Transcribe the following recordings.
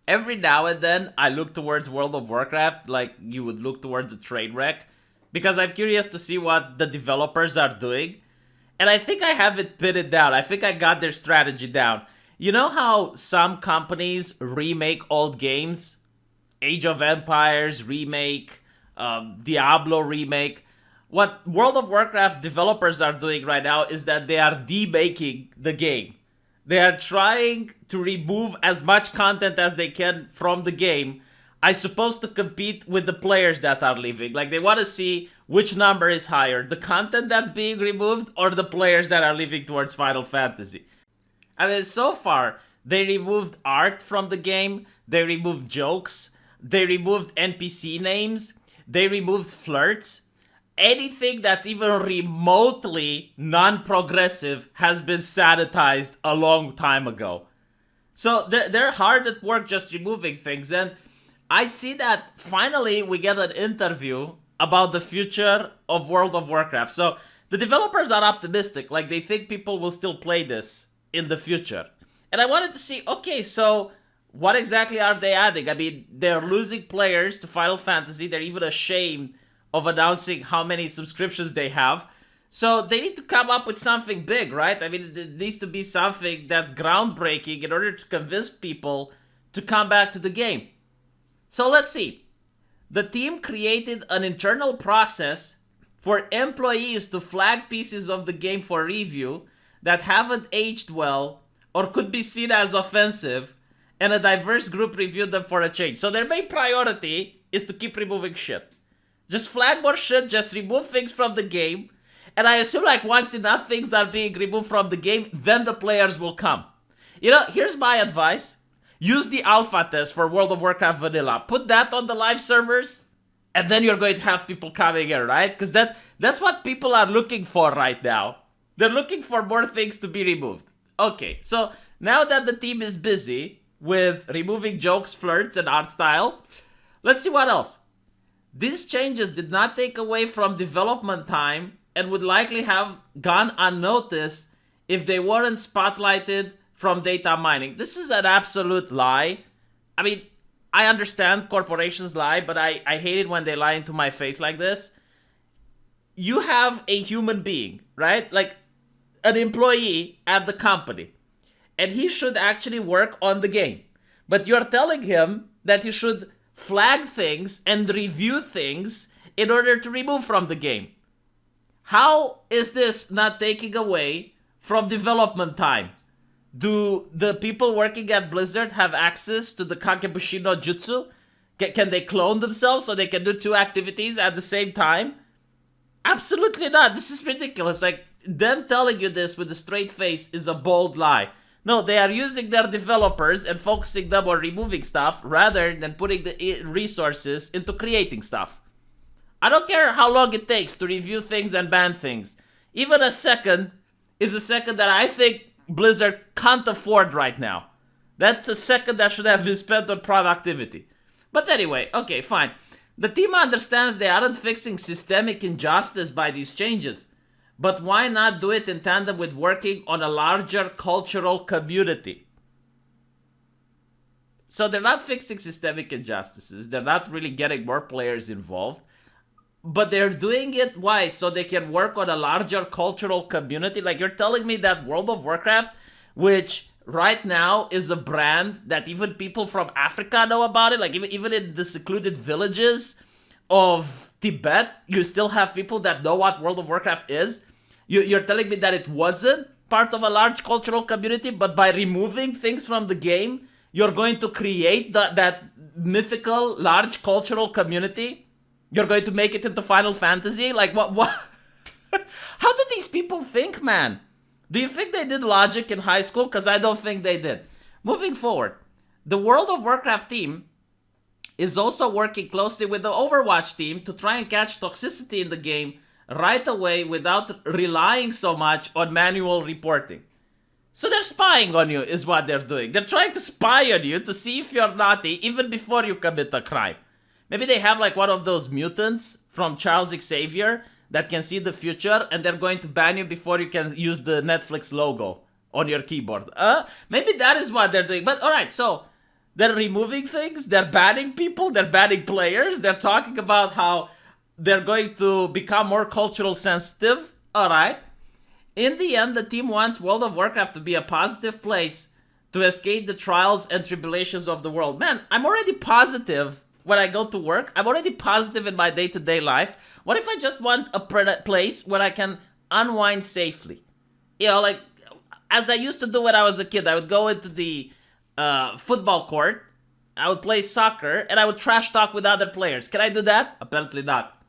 every now and then I look towards World of Warcraft like you would look towards a train wreck because I'm curious to see what the developers are doing. And I think I have it pitted down. I think I got their strategy down. You know how some companies remake old games? Age of Empires remake, Diablo remake. What World of Warcraft developers are doing right now is that they are demaking the game. They are trying to remove as much content as they can from the game. I suppose to compete with the players that are leaving. Like they want to see which number is higher, the content that's being removed or the players that are leaving towards Final Fantasy. I mean, so far, they removed art from the game, they removed jokes, they removed NPC names, they removed flirts. Anything that's even remotely non-progressive has been sanitized a long time ago. So they're hard at work just removing things. And I see that finally we get an interview about the future of World of Warcraft. So the developers are optimistic. Like they think people will still play this in the future. And I wanted to see, okay, so what exactly are they adding? I mean, they're losing players to Final Fantasy. They're even ashamed of announcing how many subscriptions they have. So they need to come up with something big, right? I mean, it needs to be something that's groundbreaking in order to convince people to come back to the game. So let's see. The team created an internal process for employees to flag pieces of the game for review that haven't aged well or could be seen as offensive, and a diverse group reviewed them for a change. So their main priority is to keep removing shit. Just flag more shit, just remove things from the game. And I assume like once enough things are being removed from the game, then the players will come. You know, here's my advice. Use the alpha test for World of Warcraft Vanilla. Put that on the live servers, and then you're going to have people coming in, right? Because that's what people are looking for right now. They're looking for more things to be removed. Okay, so now that the team is busy with removing jokes, flirts, and art style, let's see what else. These changes did not take away from development time and would likely have gone unnoticed if they weren't spotlighted from data mining. This is an absolute lie. I mean, I understand corporations lie, but I hate it when they lie into my face like this. You have a human being, right? Like an employee at the company, and he should actually work on the game. But you're telling him that he should flag things and review things in order to remove from the game. How is this not taking away from development time? Do the people working at Blizzard have access to the Kagebushi no Jutsu? Can they clone themselves so they can do two activities at the same time? Absolutely not. This is ridiculous. Like, them telling you this with a straight face is a bold lie. No, they are using their developers and focusing them on removing stuff rather than putting the resources into creating stuff. I don't care how long it takes to review things and ban things. Even a second is a second that I think Blizzard can't afford right now. That's a second that should have been spent on productivity. But anyway, okay, fine. The team understands they aren't fixing systemic injustice by these changes. But why not do it in tandem with working on a larger cultural community? So they're not fixing systemic injustices. They're not really getting more players involved. But they're doing it, why? So they can work on a larger cultural community? Like, you're telling me that World of Warcraft, which right now is a brand that even people from Africa know about it, like even in the secluded villages of Tibet, you still have people that know what World of Warcraft is. You're telling me that it wasn't part of a large cultural community, but by removing things from the game, you're going to create that mythical large cultural community? You're going to make it into Final Fantasy? Like, what? How did these people think, man? Do you think they did logic in high school? Because I don't think they did. Moving forward, the World of Warcraft team is also working closely with the Overwatch team to try and catch toxicity in the game right away without relying so much on manual reporting. So they're spying on you is what they're doing. They're trying to spy on you to see if you're naughty even before you commit a crime. Maybe they have like one of those mutants from Charles Xavier that can see the future, and they're going to ban you before you can use the Netflix logo on your keyboard. Maybe that is what they're doing. But alright, so They're removing things, they're banning people, they're banning players, they're talking about how they're going to become more cultural sensitive. Alright. In the end, the team wants World of Warcraft to be a positive place to escape the trials and tribulations of the world. Man, I'm already positive when I go to work. I'm already positive in my day-to-day life. What if I just want a place where I can unwind safely? You know, like, as I used to do when I was a kid, I would go into the football court, I would play soccer, and I would trash talk with other players. Can I do that? Apparently not.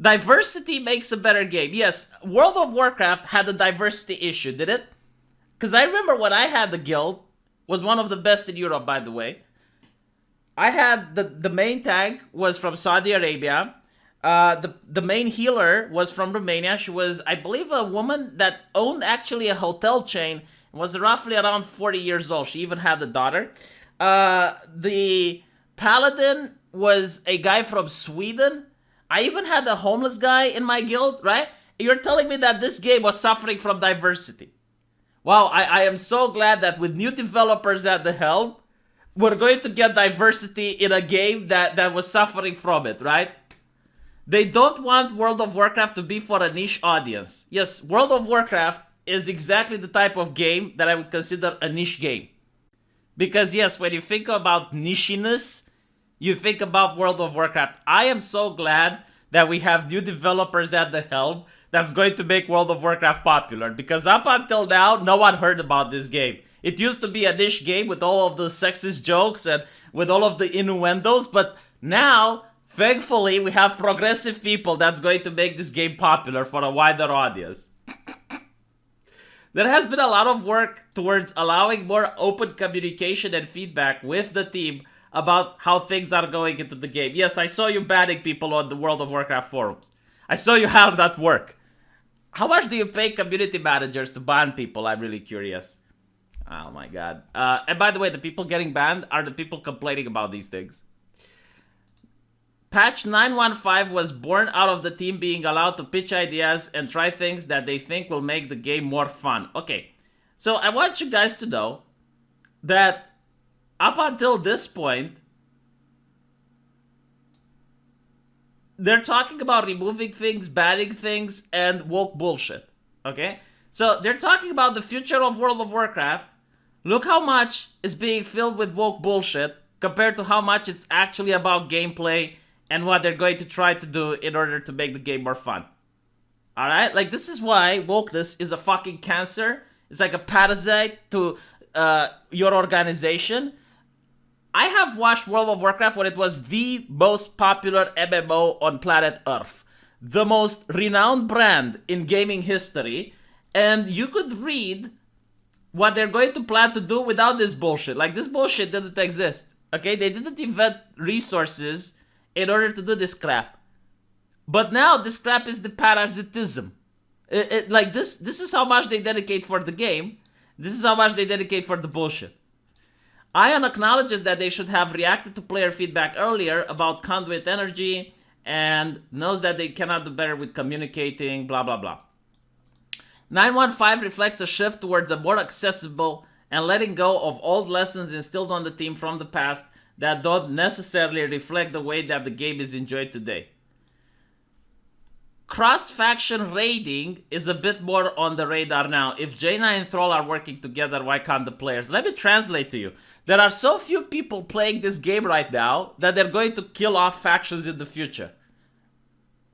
Diversity makes a better game. Yes, World of Warcraft had a diversity issue, did it? Because I remember when I had the guild, was one of the best in Europe, by the way. I had the main tank was from Saudi Arabia. The main healer was from Romania. She was, I believe, a woman that owned actually a hotel chain. Was roughly around 40 years old. She even had a daughter. The paladin was a guy from Sweden. I even had a homeless guy in my guild, right? You're telling me that this game was suffering from diversity. Wow, I am so glad that with new developers at the helm, we're going to get diversity in a game that was suffering from it, right? They don't want World of Warcraft to be for a niche audience. Yes, World of Warcraft is exactly the type of game that I would consider a niche game. Because yes, when you think about nichiness, you think about World of Warcraft. I am so glad that we have new developers at the helm that's going to make World of Warcraft popular. Because up until now, no one heard about this game. It used to be a niche game with all of the sexist jokes and with all of the innuendos. But now, thankfully, we have progressive people that's going to make this game popular for a wider audience. There has been a lot of work towards allowing more open communication and feedback with the team about how things are going into the game. Yes, I saw you banning people on the World of Warcraft forums. I saw you how that work. How much do you pay community managers to ban people? I'm really curious. Oh my god. And by the way, the people getting banned are the people complaining about these things. Patch 915 was born out of the team being allowed to pitch ideas and try things that they think will make the game more fun. Okay, so I want you guys to know that up until this point, they're talking about removing things, banning things, and woke bullshit. Okay? So they're talking about the future of World of Warcraft. Look how much is being filled with woke bullshit compared to how much it's actually about gameplay and what they're going to try to do in order to make the game more fun. Alright? Like, this is why wokeness is a fucking cancer. It's like a parasite to your organization. I have watched World of Warcraft when it was the most popular MMO on planet Earth. The most renowned brand in gaming history. And you could read what they're going to plan to do without this bullshit. Like, this bullshit didn't exist. Okay? They didn't invent resources in order to do this crap. But now this crap is the parasitism. Like, this is how much they dedicate for the game. This is how much they dedicate for the bullshit. Ion acknowledges that they should have reacted to player feedback earlier about conduit energy and knows that they cannot do better with communicating, blah blah blah. 915 reflects a shift towards a more accessible and letting go of old lessons instilled on the team from the past that don't necessarily reflect the way that the game is enjoyed today. Cross-faction raiding is a bit more on the radar now. If Jaina and Thrall are working together, why can't the players? Let me translate to you. There are so few people playing this game right now that they're going to kill off factions in the future.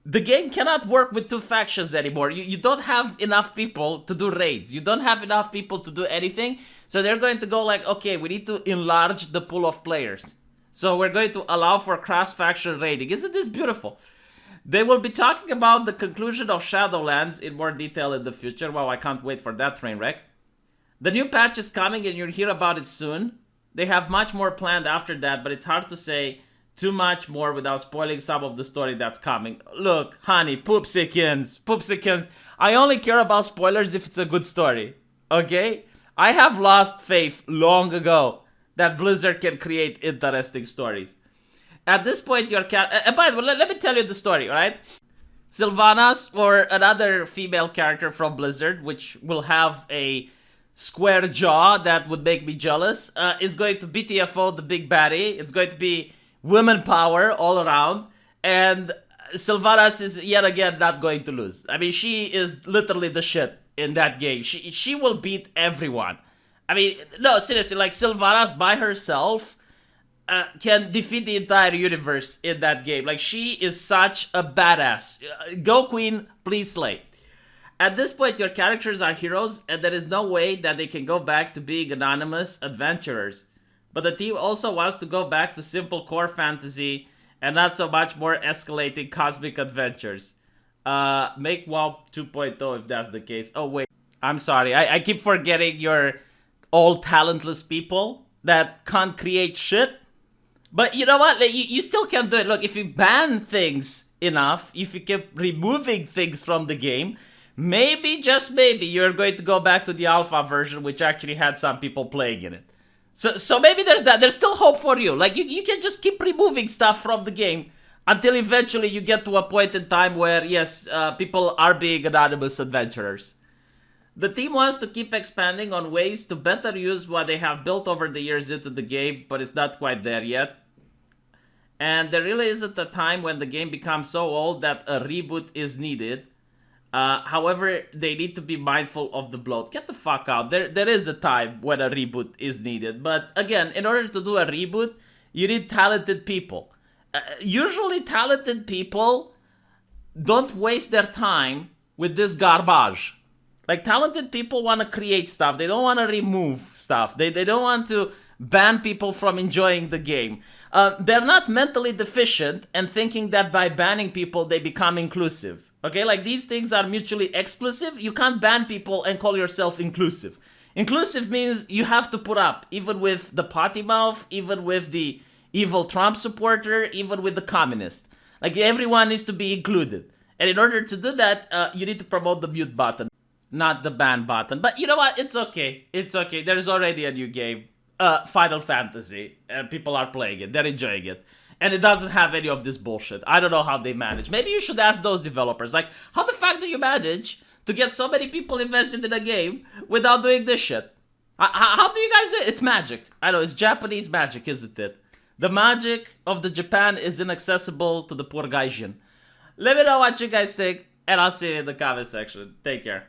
The game cannot work with two factions anymore. You don't have enough people to do raids. You don't have enough people to do anything. So they're going to go like, okay, we need to enlarge the pool of players. So we're going to allow for cross-faction raiding. Isn't this beautiful? They will be talking about the conclusion of Shadowlands in more detail in the future. Wow, I can't wait for that train wreck. The new patch is coming and you'll hear about it soon. They have much more planned after that, but it's hard to say too much more without spoiling some of the story that's coming. Look, honey, poopsikins, I only care about spoilers if it's a good story, okay? I have lost faith long ago that Blizzard can create interesting stories. At this point, your cat... by the way, let me tell you the story, alright? Sylvanas, or another female character from Blizzard, which will have a square jaw that would make me jealous. Is going to BTFO the big baddie. It's going to be women power all around. And Sylvanas is yet again not going to lose. I mean, she is literally the shit in that game. She will beat everyone. I mean, no, seriously, like Sylvanas by herself can defeat the entire universe in that game. Like, she is such a badass. Go Queen, please slay. At this point, your characters are heroes, and there is no way that they can go back to being anonymous adventurers. But the team also wants to go back to simple core fantasy and not so much more escalating cosmic adventures. Make WoW 2.0 if that's the case. Oh, wait. I'm sorry. I keep forgetting you're all talentless people that can't create shit. But you know what? Like, you still can do it. Look, if you ban things enough, if you keep removing things from the game, maybe, just maybe, you're going to go back to the alpha version, which actually had some people playing in it. So maybe there's that. There's still hope for you. Like, you can just keep removing stuff from the game until eventually you get to a point in time where, yes, people are being anonymous adventurers. The team wants to keep expanding on ways to better use what they have built over the years into the game, but it's not quite there yet. And there really isn't a time when the game becomes so old that a reboot is needed. However, they need to be mindful of the bloat. Get the fuck out. There is a time when a reboot is needed. But again, in order to do a reboot, you need talented people. Usually talented people don't waste their time with this garbage. Like, talented people want to create stuff. They don't want to remove stuff. They don't want to ban people from enjoying the game. They're not mentally deficient and thinking that by banning people, they become inclusive. Okay, like, these things are mutually exclusive. You can't ban people and call yourself inclusive. Inclusive means you have to put up, even with the potty mouth, even with the evil Trump supporter, even with the communist. Like, everyone needs to be included. And in order to do that, you need to promote the mute button, not the ban button. But you know what? It's okay. It's okay. There's already a new game, Final Fantasy, and people are playing it. They're enjoying it. And it doesn't have any of this bullshit. I don't know how they manage. Maybe you should ask those developers, like, how the fuck do you manage to get so many people invested in a game without doing this shit? How do you guys do it? It's magic. I know, it's Japanese magic, isn't it? The magic of the Japan is inaccessible to the poor gaijin. Let me know what you guys think, and I'll see you in the comment section. Take care.